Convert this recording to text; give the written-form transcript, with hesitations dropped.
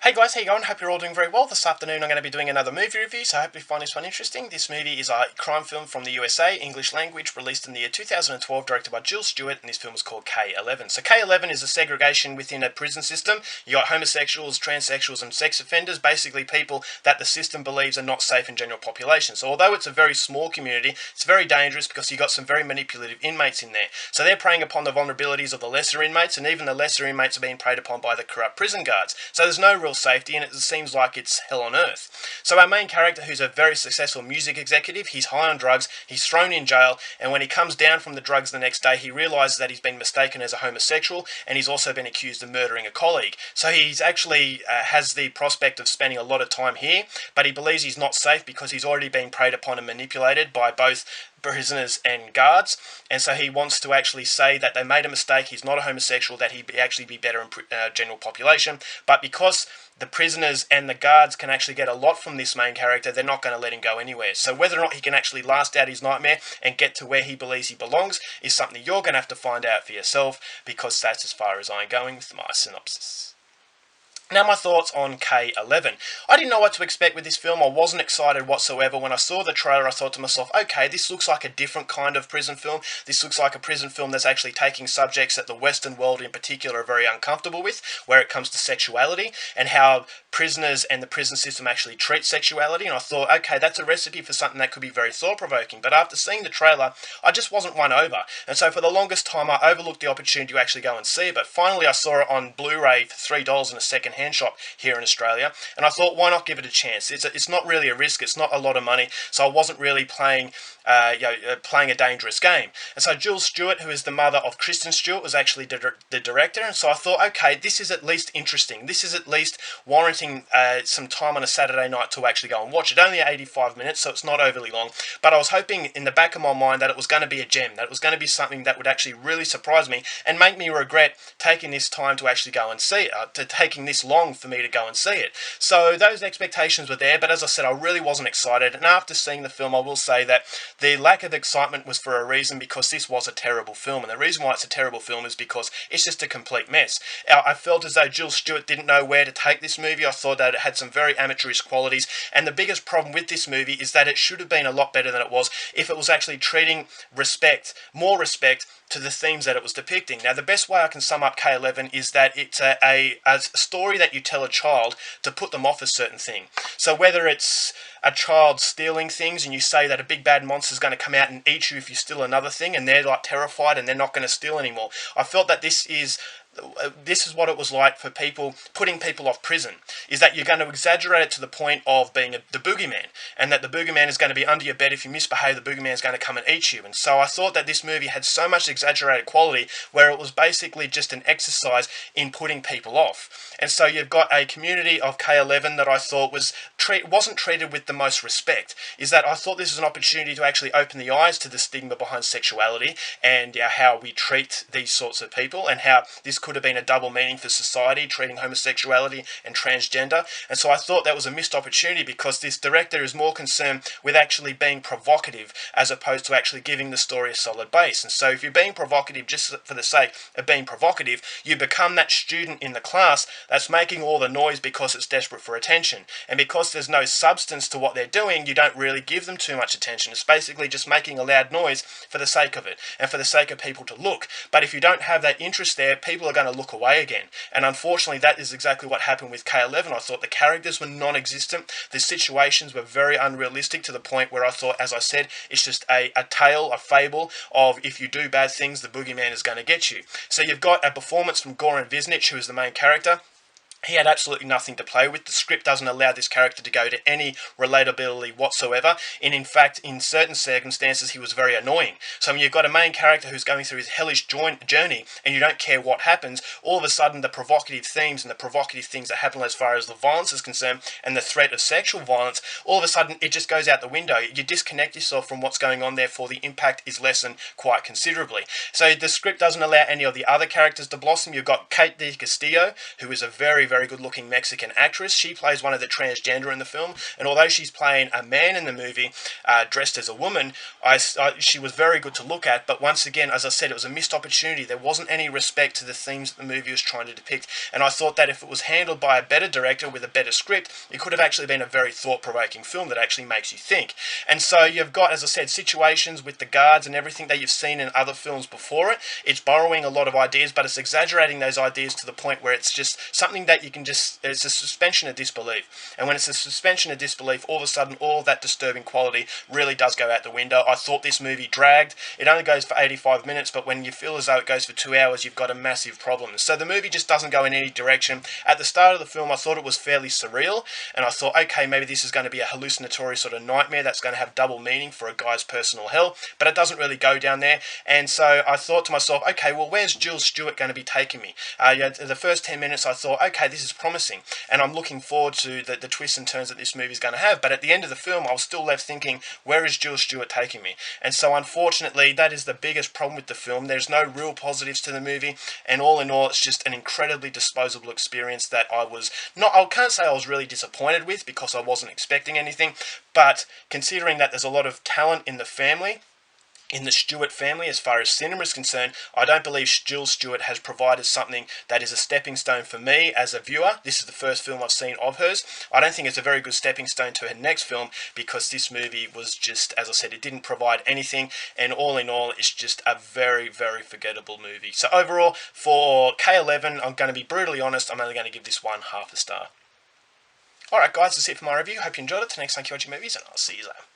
Hey guys, how you going? Hope you're all doing very well. This afternoon I'm going to be doing another movie review, so I hope you find this one interesting. This movie is a crime film from the USA, English language, released in the year 2012, directed by Jill Stewart, and this film is called K-11. So K-11 is a segregation within a prison system. You got homosexuals, transsexuals, and sex offenders, basically people that the system believes are not safe in general population. So although it's a very small community, it's very dangerous because you got some very manipulative inmates in there. So they're preying upon the vulnerabilities of the lesser inmates, and even the lesser inmates are being preyed upon by the corrupt prison guards. So there's no real safety, and it seems like it's hell on earth. So our main character, who's a very successful music executive, he's high on drugs, he's thrown in jail, and when he comes down from the drugs the next day, he realises that he's been mistaken as a homosexual, and he's also been accused of murdering a colleague. So he's actually has the prospect of spending a lot of time here, but he believes he's not safe because he's already been preyed upon and manipulated by both prisoners and guards, and so he wants to actually say that they made a mistake, he's not a homosexual, that he'd actually be better in general population, but because the prisoners and the guards can actually get a lot from this main character, they're not going to let him go anywhere. So whether or not he can actually last out his nightmare and get to where he believes he belongs is something you're going to have to find out for yourself, because that's as far as I'm going with my synopsis. Now my thoughts on K-11. I didn't know what to expect with this film. I wasn't excited whatsoever. When I saw the trailer, I thought to myself, okay, this looks like a different kind of prison film. This looks like a prison film that's actually taking subjects that the Western world in particular are very uncomfortable with, where it comes to sexuality and how prisoners and the prison system actually treat sexuality. And I thought, okay, that's a recipe for something that could be very thought-provoking. But after seeing the trailer, I just wasn't won over. And so for the longest time, I overlooked the opportunity to actually go and see it. But finally, I saw it on Blu-ray for $3 in a second hand shop here in Australia, and I thought, why not give it a chance? It's not really a risk, it's not a lot of money, so I wasn't really playing a dangerous game. And so Jill Stewart, who is the mother of Kristen Stewart, was actually the director, and so I thought, okay, this is at least interesting. This is at least warranting some time on a Saturday night to actually go and watch it. Only 85 minutes, so it's not overly long, but I was hoping in the back of my mind that it was going to be a gem, that it was going to be something that would actually really surprise me and make me regret taking this time to actually go and see it, taking this long for me to go and see it. So those expectations were there, but as I said, I really wasn't excited, and after seeing the film, I will say that the lack of excitement was for a reason, because this was a terrible film, and the reason why it's a terrible film is because it's just a complete mess. I felt as though Jill Stewart didn't know where to take this movie. I thought that it had some very amateurish qualities, and the biggest problem with this movie is that it should have been a lot better than it was if it was actually treating more respect to the themes that it was depicting. Now, the best way I can sum up K-11 is that it's a story that you tell a child to put them off a certain thing. So whether it's a child stealing things and you say that a big bad monster is going to come out and eat you if you steal another thing, and they're like terrified and they're not going to steal anymore. I felt that this is what it was like for people, putting people off prison, is that you're going to exaggerate it to the point of being the boogeyman, and that the boogeyman is going to be under your bed. If you misbehave, the boogeyman is going to come and eat you. And so I thought that this movie had so much exaggerated quality where it was basically just an exercise in putting people off. And so you've got a community of K-11 that I thought wasn't treated with the most respect. Is that I thought this was an opportunity to actually open the eyes to the stigma behind sexuality and how we treat these sorts of people, and how this could have been a double meaning for society, treating homosexuality and transgender. And so I thought that was a missed opportunity, because this director is more concerned with actually being provocative as opposed to actually giving the story a solid base. And so if you're being provocative just for the sake of being provocative, you become that student in the class that's making all the noise because it's desperate for attention. And because there's no substance to what they're doing, you don't really give them too much attention. It's basically just making a loud noise for the sake of it and for the sake of people to look. But if you don't have that interest there, people are going to look away again. And unfortunately, that is exactly what happened with K-11. I thought the characters were non-existent. The situations were very unrealistic, to the point where I thought, as I said, it's just a tale, a fable of if you do bad things, the boogeyman is going to get you. So you've got a performance from Goran Visnich, who is the main character. He had absolutely nothing to play with. The script doesn't allow this character to go to any relatability whatsoever, and in fact, in certain circumstances, he was very annoying. So when you've got a main character who's going through his hellish journey, and you don't care what happens, all of a sudden the provocative themes and the provocative things that happen as far as the violence is concerned, and the threat of sexual violence, all of a sudden it just goes out the window. You disconnect yourself from what's going on, therefore the impact is lessened quite considerably. So the script doesn't allow any of the other characters to blossom. You've got Castillo, who is a very very good looking Mexican actress. She plays one of the transgender in the film, and although she's playing a man in the movie dressed as a woman, she was very good to look at. But once again, as I said, it was a missed opportunity. There wasn't any respect to the themes that the movie was trying to depict, and I thought that if it was handled by a better director with a better script, it could have actually been a very thought-provoking film that actually makes you think. And so you've got, as I said, situations with the guards and everything that you've seen in other films before it. It's borrowing a lot of ideas, but it's exaggerating those ideas to the point where it's just something that you can just, it's a suspension of disbelief. And when it's a suspension of disbelief, all of a sudden all that disturbing quality really does go out the window. I thought this movie dragged. It only goes for 85 minutes, but when you feel as though it goes for 2 hours, you've got a massive problem. So the movie just doesn't go in any direction. At the start of the film, I thought it was fairly surreal, and I thought, okay, maybe this is going to be a hallucinatory sort of nightmare that's going to have double meaning for a guy's personal hell, but it doesn't really go down there. And so I thought to myself, okay, well, where's Jules Stewart going to be taking me? The first 10 minutes I thought, okay, this is promising, and I'm looking forward to the twists and turns that this movie is going to have. But at the end of the film, I was still left thinking, where is Jules Stewart taking me? And so unfortunately, that is the biggest problem with the film. There's no real positives to the movie, and all in all, it's just an incredibly disposable experience that I can't say I was really disappointed with, because I wasn't expecting anything, but considering that there's a lot of talent in the family, in the Stewart family, as far as cinema is concerned, I don't believe Jules Stewart has provided something that is a stepping stone for me as a viewer. This is the first film I've seen of hers. I don't think it's a very good stepping stone to her next film, because this movie was just, as I said, it didn't provide anything, and all in all, it's just a very, very forgettable movie. So overall, for K-11, I'm going to be brutally honest, I'm only going to give this one half a star. Alright guys, that's it for my review. Hope you enjoyed it. Till next time, keep watching movies, and I'll see you later.